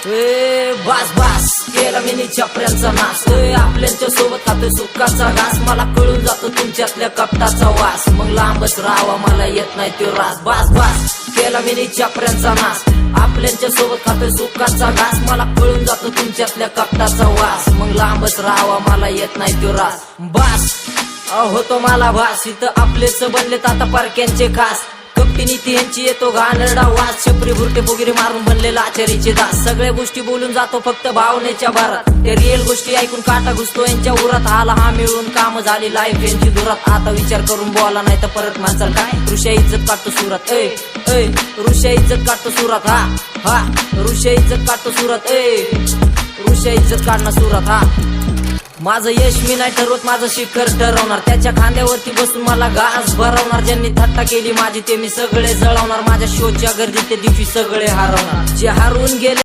बास बास केला मी छपऱ्यांचा नाश. आपल्यांच्या सोबत खातोय सुखाचा घास. मला कळून जातो तुमच्यातल्या कपटाचा वास. मग लांबच राहावा मला येत नाही तो रास. बास बास केला मी छपऱ्यांचा नाश. आपल्यांच्या सोबत खातोय सुखाचा घास. मला कळून जातो तुमच्यातल्या कपटाचा वास. मग लांबच राहावा मला येत नाही तो रास. बास होतो मला भास. इथं आपलेच बनलेत आता परक्यांचे खास. कपटी नीती यांची येतो घाणेरडा वास. छपरी भुरटे फुगिरी मारून बनलेला आचारीचे दास. सगळ्या गोष्टी बोलून जातो फक्त भावनेच्या भारात. त्या रिअल गोष्टी ऐकून काटा घुसतो यांच्या उरात. आला हा मिळून काम झाली लाईफ यांची दुरात. आता विचार करून बोला नाही तर परत माणसाल काय. ऋषा इज्जत काढतो सुरात. ऋषा इज्जत काढतो सुरात. हा ऋषा इज्जत काढतो सुरात. ऋषा इज्जत काढणं सुरात. माझं यश मी नाही ठरवत, माझं शिखर ठरवणार. त्याच्या खांद्यावरती बसून मला घास भरवणार. ज्यांनी थट्टा केली माझी ते मी सगळे जळवणार. माझ्या शोच्या गर्दीत त्या दिवशी सगळे हरवणार. जे हरवून गेले